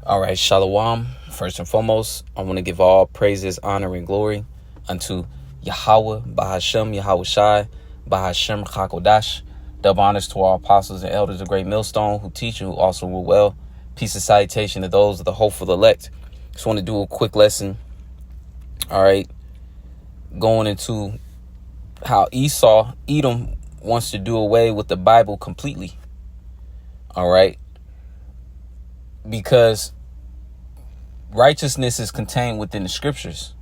All right, Shalom. First and foremost, I want to give all praises, honor, and glory unto Yahweh, Bahashem, Yahweh Shai, Bahashem Chakodash. Double honors to our apostles and elders of Great Millstone who teach and who also rule well. Peace and salutation to those of the hopeful elect. Just want to do a quick lesson. All right, going into how Edom wants to do away with the Bible completely. All right. Because righteousness is contained within the scriptures.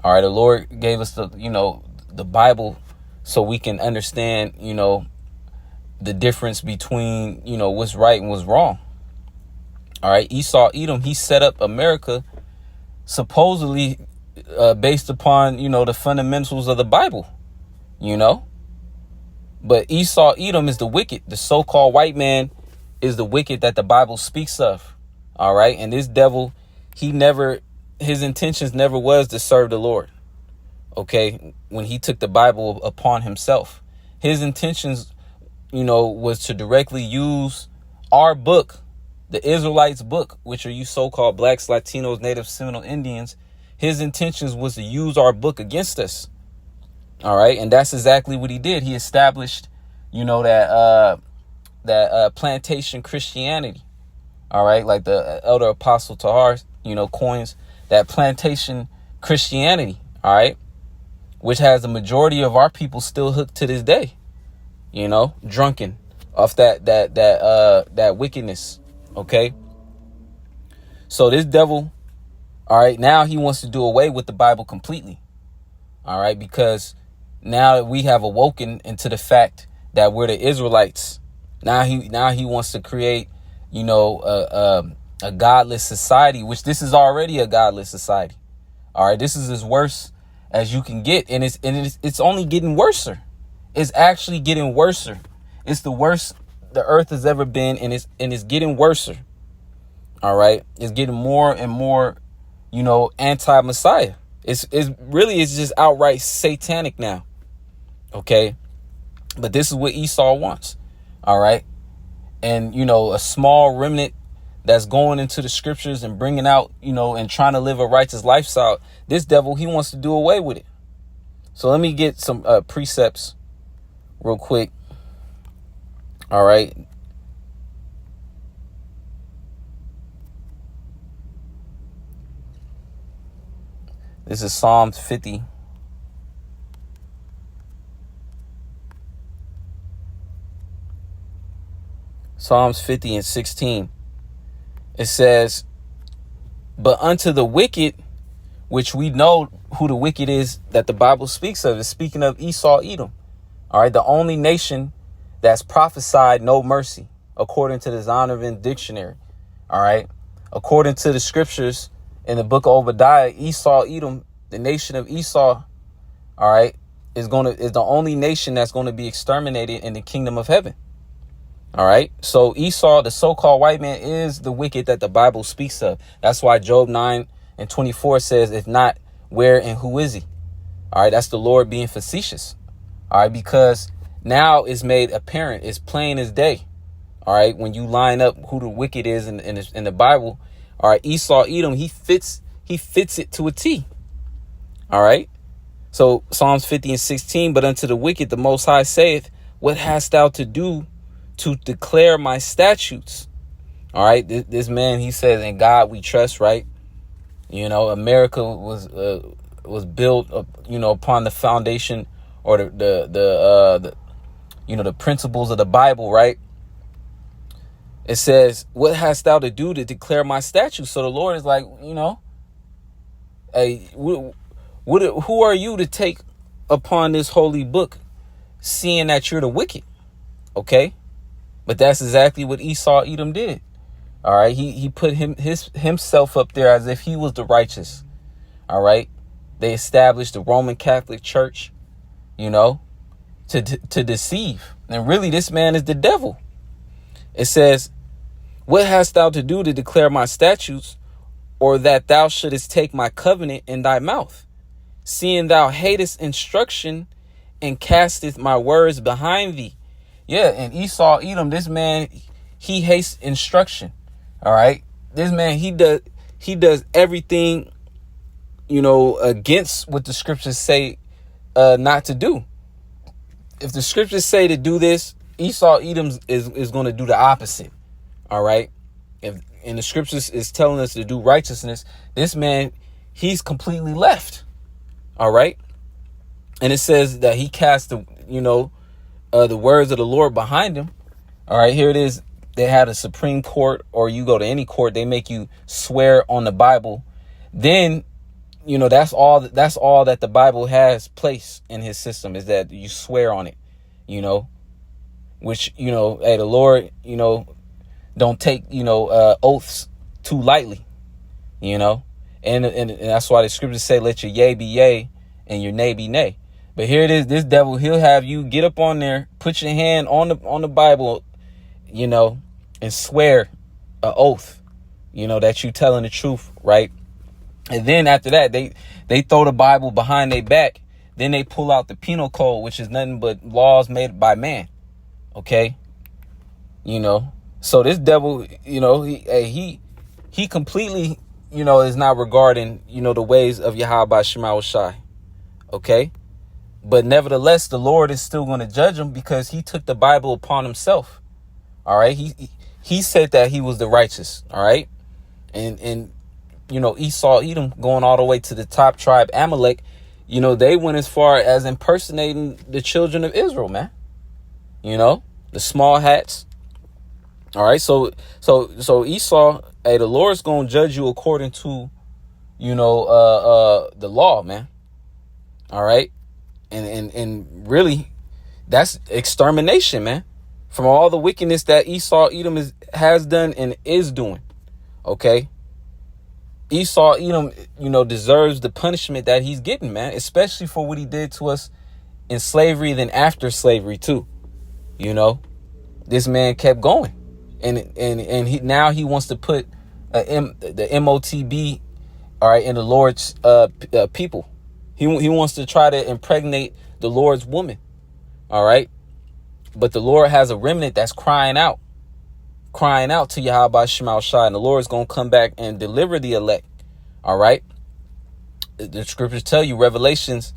All right. The Lord gave us the Bible so we can understand, the difference between, what's right and what's wrong. All right. Edom, he set up America supposedly based upon, the fundamentals of the Bible, But Edom is the wicked. The so-called white man is the wicked that the Bible speaks of. All right. And this devil, his intentions never was to serve the Lord. OK, when he took the Bible upon himself, his intentions, was to directly use our book, the Israelites book, which are you so-called blacks, Latinos, Native Seminole Indians. His intentions was to use our book against us. All right. And that's exactly what he did. He established, that plantation Christianity. All right. Like the elder apostle Tahar, coins that plantation Christianity. All right. Which has the majority of our people still hooked to this day, drunken off that wickedness. OK. So this devil. All right. Now he wants to do away with the Bible completely. All right. Because now that we have awoken into the fact that we're the Israelites. Now he wants to create, a godless society, which this is already a godless society. All right. This is as worse as you can get. And it's only getting worse. It's actually getting worse. It's the worst the earth has ever been. And it's getting worse. All right. It's getting more and more, anti-Messiah. It's just outright satanic now. OK, but this is what Esau wants. All right. And, a small remnant that's going into the scriptures and bringing out, and trying to live a righteous lifestyle. This devil, he wants to do away with it. So let me get some precepts real quick. All right. This is Psalms 50. Psalms 50 and 16. It says, but unto the wicked, which we know who the wicked is that the Bible speaks of, is speaking of Edom. All right. The only nation that's prophesied no mercy, according to the Zondervan dictionary. All right. According to the scriptures in the book of Obadiah, Edom, the nation of Esau, all right, is the only nation that's going to be exterminated in the kingdom of heaven. All right. So Esau, the so-called white man, is the wicked that the Bible speaks of. That's why Job 9:24 says, if not, where and who is he? All right. That's the Lord being facetious. All right. Because now it's made apparent. It's plain as day. All right. When you line up who the wicked is in the Bible. All right. Edom, he fits it to a T. All right. So Psalms 50 and 16, but unto the wicked, the Most High saith, what hast thou to do to declare my statutes? All right. This man, he says, in God we trust, right? America was built, upon the foundation or the principles of the Bible, right? It says, what hast thou to do to declare my statutes? So the Lord is like, hey, who are you to take upon this holy book, seeing that you're the wicked? Okay. But that's exactly what Edom did. All right. He put himself up there as if he was the righteous. All right. They established the Roman Catholic Church, to deceive. And really, this man is the devil. It says, what hast thou to do to declare my statutes, or that thou shouldest take my covenant in thy mouth, seeing thou hatest instruction and casteth my words behind thee? Yeah, and Edom, this man, he hates instruction. All right. this man, he does everything, against what the scriptures say not to do. If the scriptures say to do this, Esau Edom is going to do the opposite. All right. And the scriptures is telling us to do righteousness, this man, he's completely left. All right. And it says that he cast the words of the Lord behind him. All right. Here it is. They had a Supreme Court, or you go to any court, they make you swear on the Bible. Then, that's all that the Bible has placed in his system, is that you swear on it, which, hey, the Lord, don't take, oaths too lightly, and that's why the scriptures say, let your yea be yea and your nay be nay. But here it is, this devil, he'll have you get up on there, put your hand on the Bible, and swear an oath, that you telling the truth, right? And then after that, they throw the Bible behind their back. Then they pull out the penal code, which is nothing but laws made by man. Okay. So this devil, he completely, is not regarding, the ways of Yahweh Shema Shai. Okay. But nevertheless, the Lord is still going to judge him because he took the Bible upon himself. All right. He said that he was the righteous. All right. And Esau Edom, going all the way to the top tribe, Amalek, they went as far as impersonating the children of Israel, man. The small hats. All right. So Esau, hey, the Lord's going to judge you according to, the law, man. All right. And really, that's extermination, man, from all the wickedness that Esau Edom has done and is doing. Okay. Esau Edom, deserves the punishment that he's getting, man, especially for what he did to us in slavery, then after slavery too. This man kept going, and he wants to put the MOTB, all right, in the Lord's people. He wants to try to impregnate the Lord's woman. All right. But the Lord has a remnant that's crying out to Yahweh Shema Shai, and the Lord is going to come back and deliver the elect. All right. The scriptures tell you, Revelations,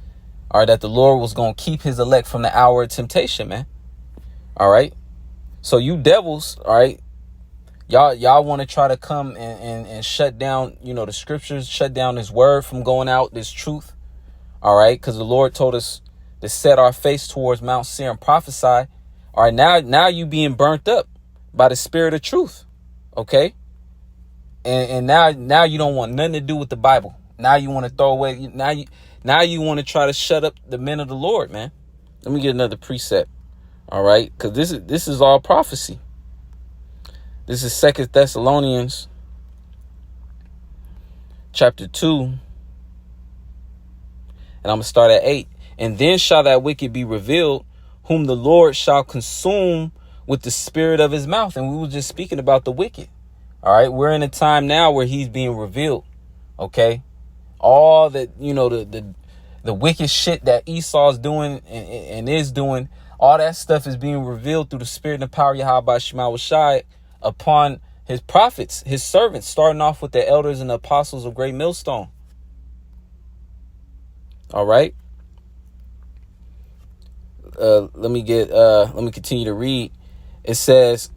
are that the Lord was going to keep his elect from the hour of temptation, man. All right. So you devils, all right, y'all want to try to come and shut down, the scriptures, shut down his word from going out, this truth. All right. Because the Lord told us to set our face towards Mount Seir and prophesy. All right. Now you being burnt up by the spirit of truth. Okay. And now you don't want nothing to do with the Bible. Now you want to throw away. Now you want to try to shut up the men of the Lord, man. Let me get another precept. All right. Because this is all prophecy. This is 2 Thessalonians chapter 2. And I'm going to start at 8. And then shall that wicked be revealed, whom the Lord shall consume with the spirit of his mouth. And we were just speaking about the wicked. All right. We're in a time now where he's being revealed. OK, all that, the wicked shit that Esau's doing and is doing. All that stuff is being revealed through the spirit and the power of Yahweh Shema Shai upon his prophets, his servants, starting off with the elders and the apostles of Great Millstone. All right. Let me continue to read. It says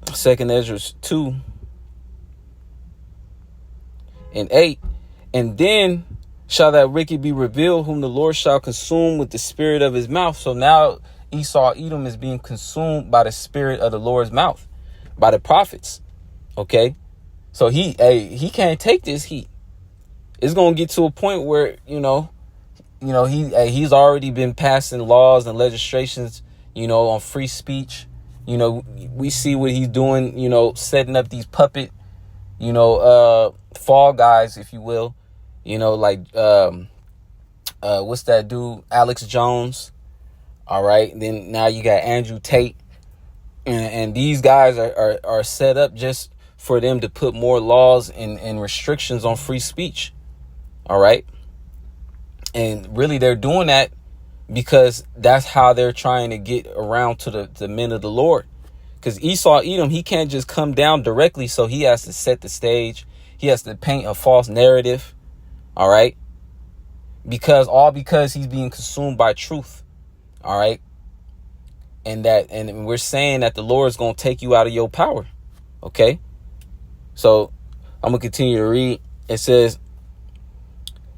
2 Ezra 2 and 8. And then shall that wicked be revealed, whom the Lord shall consume with the spirit of his mouth. So now Esau Edom is being consumed by the spirit of the Lord's mouth, by the prophets. Okay. So he can't take this heat. It's going to get to a point where, he's already been passing laws and legislations, on free speech. We see what he's doing, setting up these puppet, fall guys, if you will, like, what's that dude? Alex Jones. All right. And then now you got Andrew Tate, and these guys are set up just for them to put more laws and restrictions on free speech. All right. And really, they're doing that because that's how they're trying to get around to the men of the Lord, Because Esau, Edom, he can't just come down directly. So he has to set the stage. He has to paint a false narrative. All right. Because he's being consumed by truth. All right. And we're saying that the Lord is going to take you out of your power. Okay. So I'm going to continue to read. It says,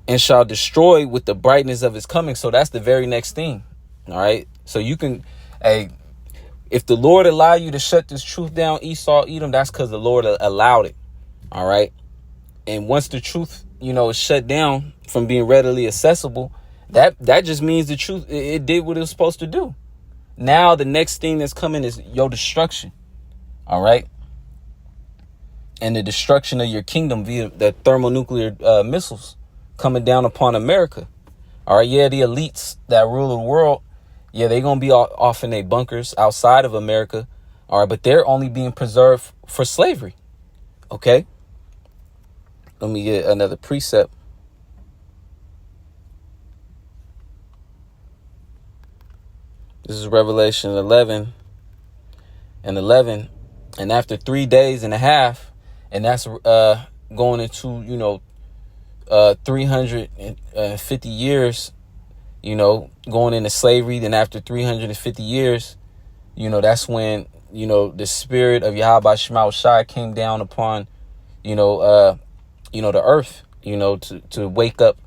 and shall destroy with the brightness of his coming. So that's the very next thing. All right. So you can, if the Lord allow you to shut this truth down, Esau, Edom, that's because the Lord allowed it. All right. And once the truth, is shut down from being readily accessible, that just means the truth, it did what it was supposed to do. Now, the next thing that's coming is your destruction. All right. And the destruction of your kingdom via the thermonuclear missiles coming down upon America. All right. Yeah, the elites that rule the world. Yeah, they're going to be off in their bunkers outside of America. All right. But they're only being preserved for slavery. OK. Let me get another precept. This is Revelation 11 and 11. And after 3 days and a half, and that's going into, 350 years, going into slavery. Then after 350 years, that's when, the spirit of Yahweh Shema Shai came down upon, the earth, to wake up,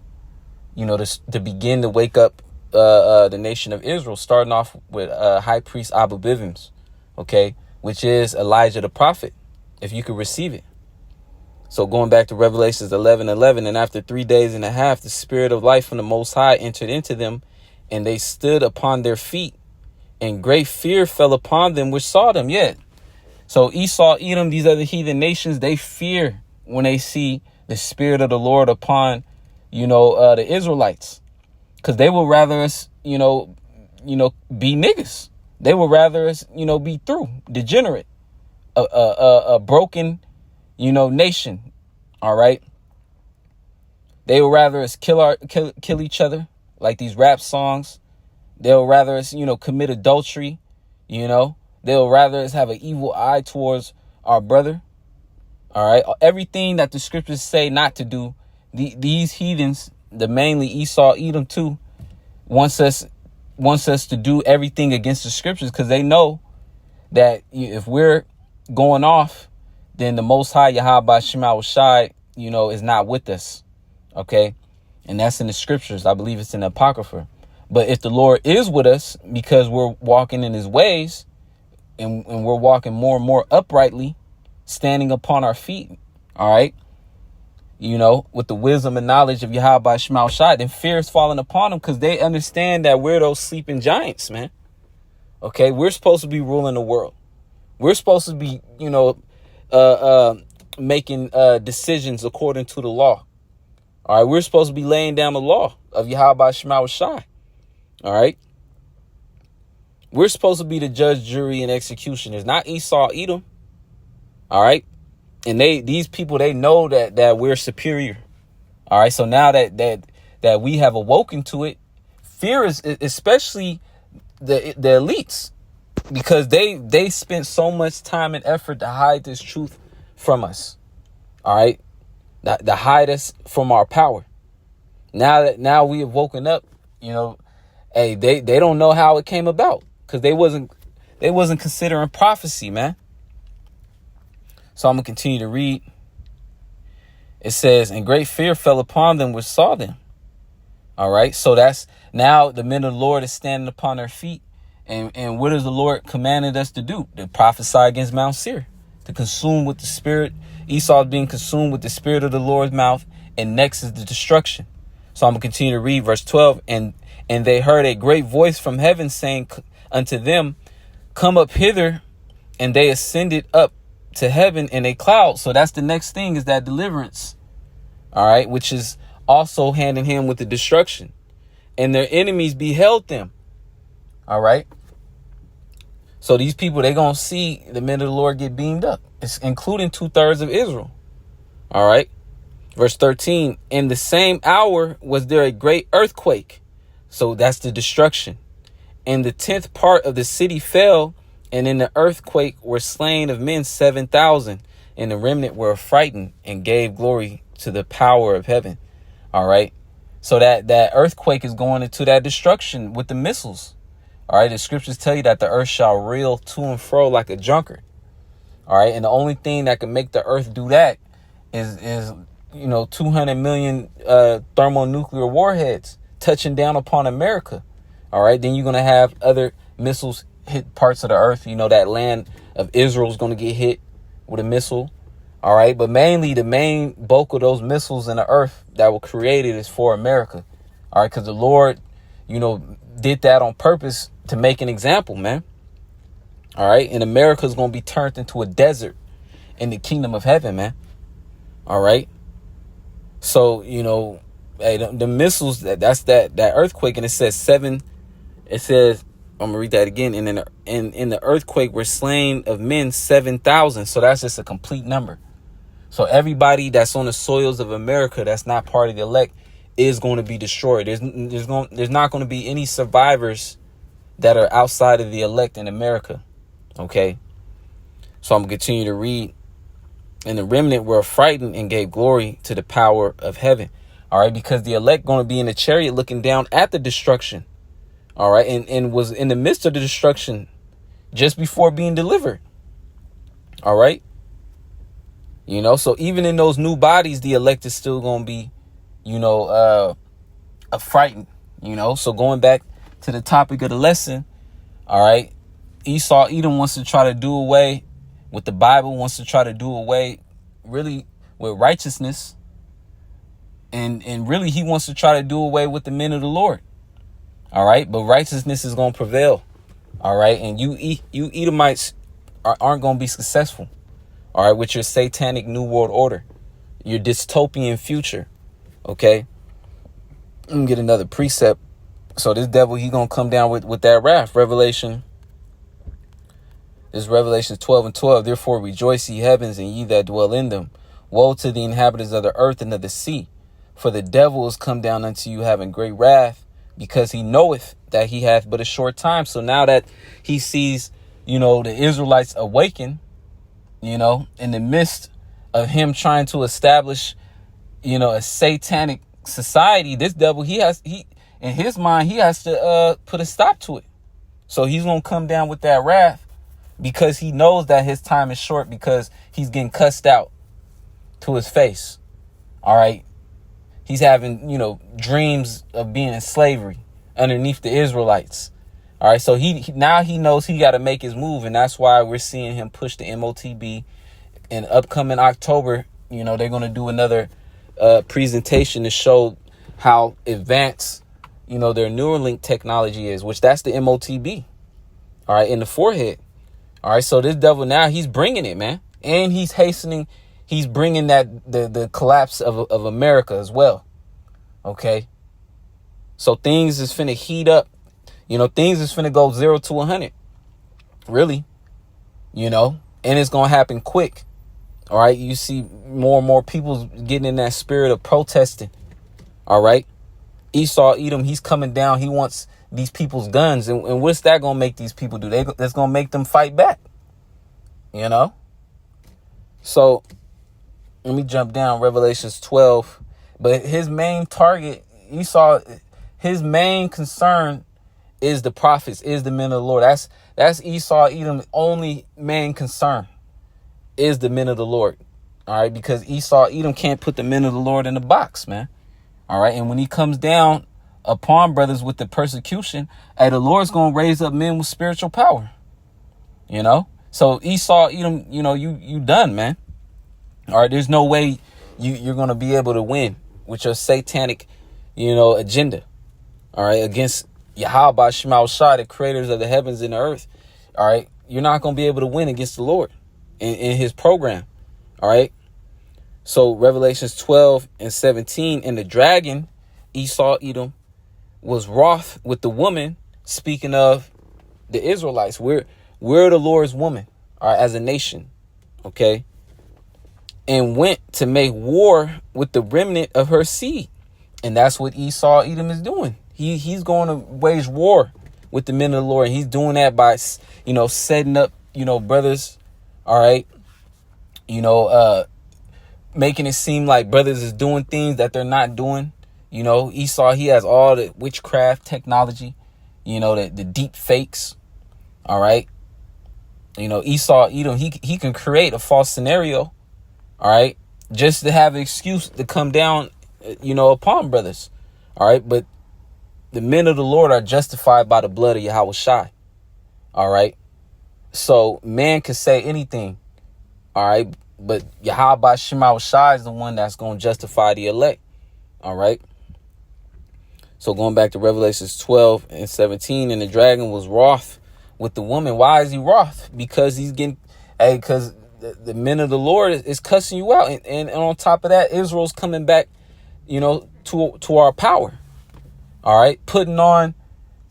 to begin to wake up the nation of Israel, starting off with High Priest Abu Bivims, okay, which is Elijah the prophet, if you could receive it. So going back to Revelations 11:11, and after 3 days and a half, the spirit of life from the Most High entered into them, and they stood upon their feet, and great fear fell upon them which saw them. Yet, so Esau, Edom, these other heathen nations, they fear when they see the spirit of the Lord upon, the Israelites, because they will rather us, be niggas. They will rather us, be through degenerate, a broken, nation. All right. They will rather us kill each other like these rap songs. They'll rather us, commit adultery. They'll rather us have an evil eye towards our brother. All right. Everything that the scriptures say not to do. These heathens, mainly Esau, Edom too, wants us to do everything against the scriptures, because they know that if we're going off, then the Most High Yahweh Shema Shai, is not with us. OK, and that's in the scriptures. I believe it's in the Apocrypha. But if the Lord is with us because we're walking in his ways and we're walking more and more uprightly, standing upon our feet. All right. With the wisdom and knowledge of Yahweh Shema Shai, then fear is falling upon them, because they understand that we're those sleeping giants, man. OK, we're supposed to be ruling the world. We're supposed to be, making decisions according to the law. All right. We're supposed to be laying down the law of Yahweh Shema Shai. All right. We're supposed to be the judge, jury, and executioners, not Esau, Edom. All right. And these people, they know that we're superior. All right. So now that we have awoken to it, fear is especially the elites, because they spent so much time and effort to hide this truth from us. All right. To hide us from our power. Now we have woken up, hey, they don't know how it came about, because they wasn't considering prophecy, man. So I'm going to continue to read. It says, and great fear fell upon them which saw them. All right. So that's now the men of the Lord is standing upon their feet. And what has the Lord commanded us to do? To prophesy against Mount Seir, to consume with the spirit. Esau is being consumed with the spirit of the Lord's mouth. And next is the destruction. So I'm going to continue to read verse 12. And they heard a great voice from heaven saying unto them, come up hither. And they ascended up to heaven in a cloud. So that's the next thing, is that deliverance. All right. Which is also hand in hand with the destruction. And their enemies beheld them. All right. So these people, they're going to see the men of the Lord get beamed up. It's including 2/3 of Israel. All right. Verse 13. In the same hour was there a great earthquake. So that's the destruction. And the 10th part of the city fell, And in the earthquake were slain of men 7,000, and the remnant were frightened and gave glory to the power of heaven. All right. So that earthquake is going into that destruction with the missiles. All right. The scriptures tell you that the earth shall reel to and fro like a drunkard. All right. And the only thing that can make the earth do that is 200 million thermonuclear warheads touching down upon America. All right. Then you're going to have other missiles hit parts of the earth. That land of Israel is going to get hit with a missile. All right. But mainly the main bulk of those missiles in the earth that were created is for America. All right. Because the Lord, did that on purpose to make an example, man. All right. And America is going to be turned into a desert in the kingdom of heaven, man. All right. So, hey, the missiles, that's that earthquake. And it says 7. It says, I'm gonna read that again. And in the earthquake were slain of men 7,000. So that's just a complete number. So everybody that's on the soils of America that's not part of the elect is going to be destroyed. There's not going to be any survivors that are outside of the elect in America. Okay. So I'm gonna continue to read. And the remnant were frightened and gave glory to the power of heaven. All right. Because the elect going to be in the chariot looking down at the destruction. All right. And was in the midst of the destruction just before being delivered. All right. So even in those new bodies, the elect is still going to be, frightened, So going back to the topic of the lesson. All right. Esau, Edom wants to try to do away with the Bible, wants to try to do away really with righteousness. And really he wants to try to do away with the men of the Lord. All right. But righteousness is going to prevail. All right. And you Edomites aren't going to be successful. All right. With your satanic new world order, your dystopian future. OK, let me get another precept. So this devil, he going to come down with that wrath. Revelation 12:12. Therefore rejoice, ye heavens, and ye that dwell in them. Woe to the inhabitants of the earth and of the sea. For the devil is come down unto you having great wrath, because he knoweth that he hath but a short time. So now that he sees, the Israelites awaken, in the midst of him trying to establish, a satanic society, this devil, he in his mind, he has to put a stop to it. So he's going to come down with that wrath. Because he knows that his time is short, because he's getting cussed out to his face. All right. He's having, dreams of being in slavery underneath the Israelites. All right. So now he knows he got to make his move. And that's why we're seeing him push the MOTB. In upcoming October, they're going to do another presentation to show how advanced, their Neuralink technology is, which that's the MOTB. All right. In the forehead. All right, so this devil now, he's bringing it, man. And he's bringing that the collapse of America as well. Okay. So things is finna heat up. Things is finna go 0 to 100. Really. And it's going to happen quick. All right. You see more and more people getting in that spirit of protesting. All right. Esau, Edom, he's coming down. He wants these people's guns. And what's that going to make these people do? That's going to make them fight back. So let me jump down Revelations 12. But his main target, Esau, his main concern is the prophets, is the men of the Lord. That's Esau, Edom's only main concern is the men of the Lord. All right. Because Esau, Edom can't put the men of the Lord in the box, man. All right. And when he comes down upon brothers with the persecution, the Lord's going to raise up men with spiritual power, So Esau, Edom, you done, man. All right. There's no way you're going to be able to win with your satanic, agenda. All right. Against Yahweh Shema Shah, the creators of the heavens and the earth. All right. You're not going to be able to win against the Lord in his program. All right. So Revelations 12:17, and the dragon, Esau, Edom, was wroth with the woman, speaking of the Israelites. We're the Lord's woman, all right, as a nation, okay, and went to make war with the remnant of her seed. And that's what Esau, Edom is doing. He's going to wage war with the men of the Lord. And he's doing that by, setting up, brothers. All right. Making it seem like brothers is doing things that they're not doing. Esau, he has all the witchcraft technology, the deep fakes. All right. Esau, Edom, he can create a false scenario. All right. Just to have an excuse to come down, upon brothers. All right. But the men of the Lord are justified by the blood of Yahweh Shai. All right. So man can say anything. All right. But Yahweh Shema Shai is the one that's going to justify the elect. All right. So going back to Revelations 12 and 17, and the dragon was wroth with the woman. Why is he wroth? Because he's getting, because the men of the Lord is cussing you out. And on top of that, Israel's coming back, to our power. All right. Putting on,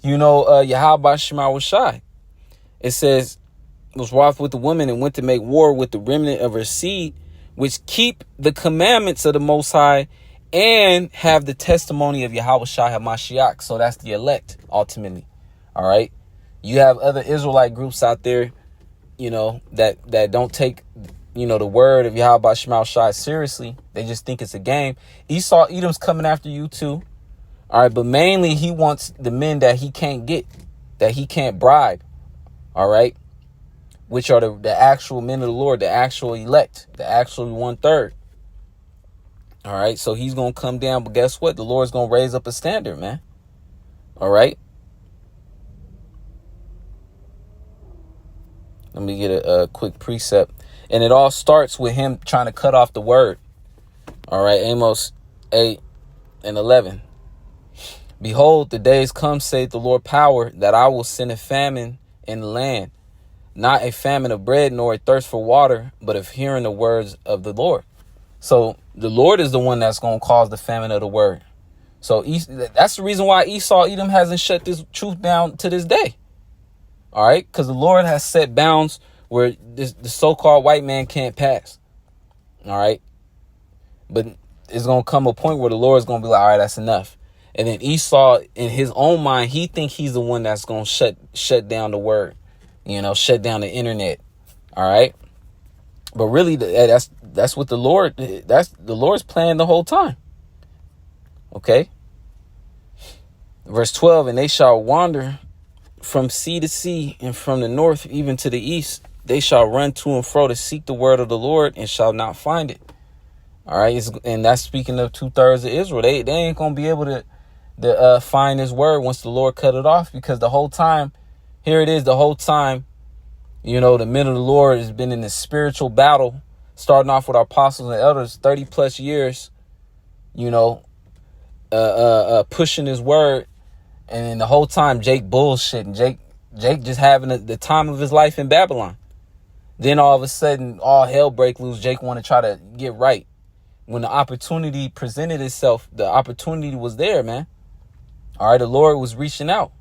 Yahweh Shema Shai. It says, was wroth with the woman and went to make war with the remnant of her seed, which keep the commandments of the Most High and have the testimony of Yahweh Shai HaMashiach. So that's the elect, ultimately. All right. You have other Israelite groups out there, that don't take, the word of Yahweh Shema Shai seriously. They just think it's a game. Esau, Edom's coming after you too. All right. But mainly he wants the men that he can't get, that he can't bribe. All right. Which are the actual men of the Lord, the actual elect, the actual 1/3. All right. So he's going to come down. But guess what? The Lord's going to raise up a standard, man. All right. Let me get a quick precept. And it all starts with him trying to cut off the word. All right. Amos 8 and 11. Behold, the days come, saith the Lord power, that I will send a famine in the land. Not a famine of bread, nor a thirst for water, but of hearing the words of the Lord. So the Lord is the one that's going to cause the famine of the word. So that's the reason why Esau, Edom hasn't shut this truth down to this day. All right. Because the Lord has set bounds where the so-called white man can't pass. All right. But it's going to come a point where the Lord is going to be like, all right, that's enough. And then Esau, in his own mind, he think he's the one that's going to shut down the word. Shut down the internet. All right. But really, that's what the Lord's plan the whole time. OK. Verse 12, and they shall wander from sea to sea, and from the north even to the east. They shall run to and fro to seek the word of the Lord, and shall not find it. All right. And that's speaking of 2/3 of Israel. They ain't going to be able to find his word once the Lord cut it off, because the whole time, here it is, the whole time, the men of the Lord has been in this spiritual battle, starting off with our apostles and elders, 30 plus years, pushing his word. And then the whole time, Jake bullshitting, Jake just having the time of his life in Babylon. Then all of a sudden, all hell break loose. Jake want to try to get right. When the opportunity presented itself, the opportunity was there, man. All right. The Lord was reaching out.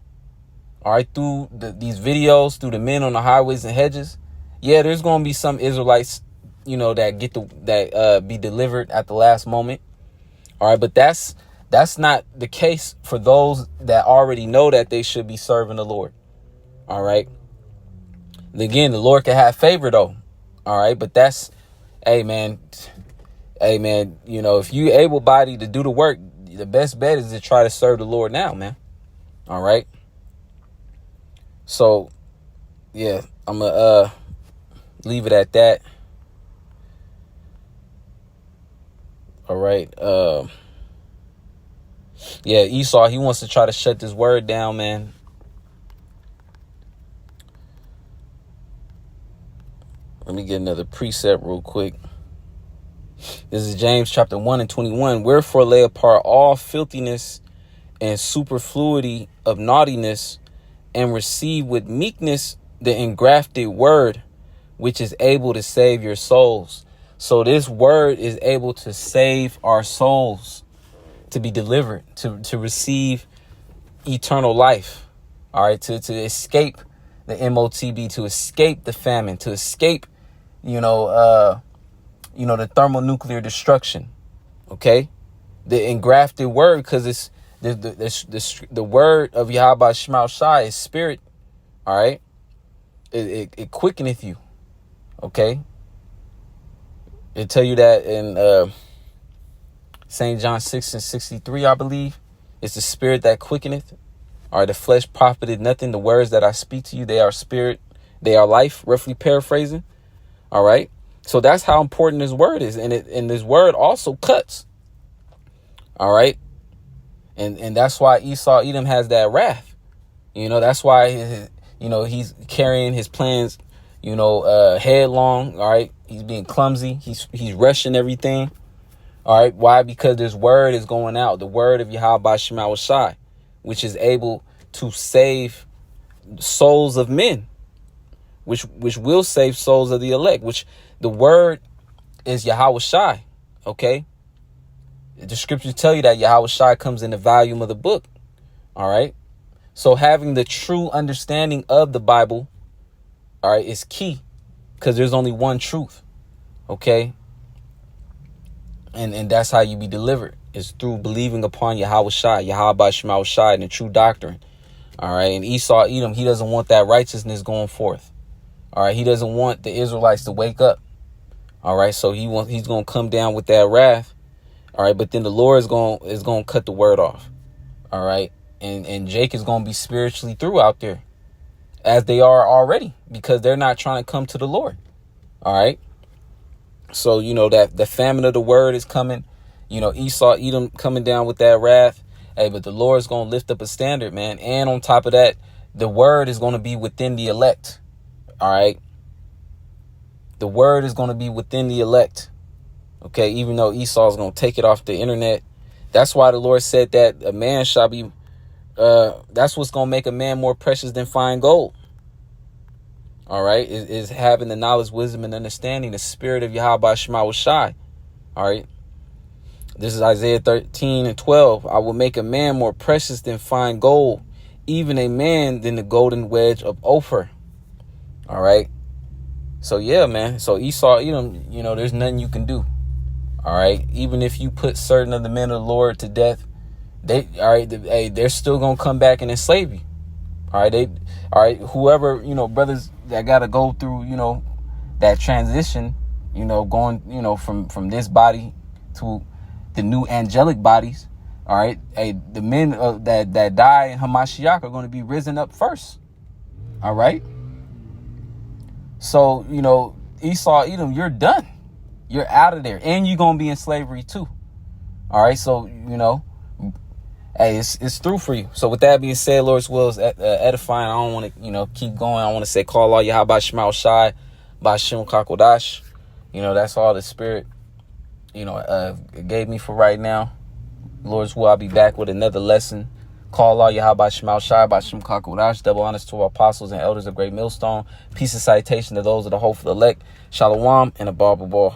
All right. Through these videos, through the men on the highways and hedges. Yeah, there's going to be some Israelites, that be delivered at the last moment. All right. But that's not the case for those that already know that they should be serving the Lord. All right. Again, the Lord can have favor, though. All right. But hey, man, if you able-bodied to do the work, the best bet is to try to serve the Lord now, man. All right. So, yeah, I'm going to leave it at that. All right. Yeah, Esau, he wants to try to shut this word down, man. Let me get another precept real quick. This is James chapter 1 and 21. Wherefore lay apart all filthiness and superfluity of naughtiness, and receive with meekness the engrafted word, which is able to save your souls. So this word is able to save our souls, to be delivered, to receive eternal life. All right. To escape the MOTB, to escape the famine, to escape, the thermonuclear destruction. OK, the engrafted word, because The word of Yahweh Shema Shai is spirit. All right. It quickeneth you. Okay. It tell you that in St. John 6:63, I believe. It's the spirit that quickeneth. All right. The flesh profited nothing. The words that I speak to you, they are spirit. They are life, roughly paraphrasing. All right. So that's how important this word is. And this word also cuts. All right. And that's why Esau Edom has that wrath. That's why, he's carrying his plans, headlong. All right. He's being clumsy. He's rushing everything. All right. Why? Because this word is going out. The word of Yahweh Shema Shai, which is able to save souls of men, which will save souls of the elect, which the word is Yahweh Shai. Okay. The scriptures tell you that Yahweh Shai comes in the volume of the book. All right. So having the true understanding of the Bible, all right, is key, because there's only one truth. OK. And that's how you be delivered, is through believing upon Yahweh Shai, Yahweh Shema Shai, and the true doctrine. All right. And Esau Edom, he doesn't want that righteousness going forth. All right. He doesn't want the Israelites to wake up. All right. So he's going to come down with that wrath. All right. But then the Lord is going to cut the word off. All right. And Jake is going to be spiritually through out there, as they are already, because they're not trying to come to the Lord. All right. So, that the famine of the word is coming, Esau Edom coming down with that wrath. Hey, but the Lord is going to lift up a standard, man. And on top of that, the word is going to be within the elect. All right. The word is going to be within the elect. OK, even though Esau is going to take it off the internet. That's why the Lord said that a man shall be. That's what's going to make a man more precious than fine gold. All right. Is having the knowledge, wisdom, and understanding, the spirit of Yahweh Shema Shai. All right. This is Isaiah 13:12. I will make a man more precious than fine gold, even a man than the golden wedge of Ophir. All right. So, yeah, man. So Esau, there's nothing you can do. All right. Even if you put certain of the men of the Lord to death, they're still going to come back and enslave you. All right. Whoever, brothers that got to go through, that transition, going, from this body to the new angelic bodies. All right. The men that die in Hamashiach are going to be risen up first. All right. So, Esau Edom, you're done. You're out of there, and you're going to be in slavery too. All right. So, hey, it's through for you. So with that being said, Lord's will is edifying. I don't want to, keep going. I want to say, call all Yahweh Shema Shai, Bashim Kakodash. That's all the spirit, gave me for right now. Lord's will, I'll be back with another lesson. Call all Yahweh Shema Shai, Bashim Kakodash. Double honors to our apostles and elders of Great Millstone. Peace and citation to those of the hope for the elect. Shalom and a barber ball.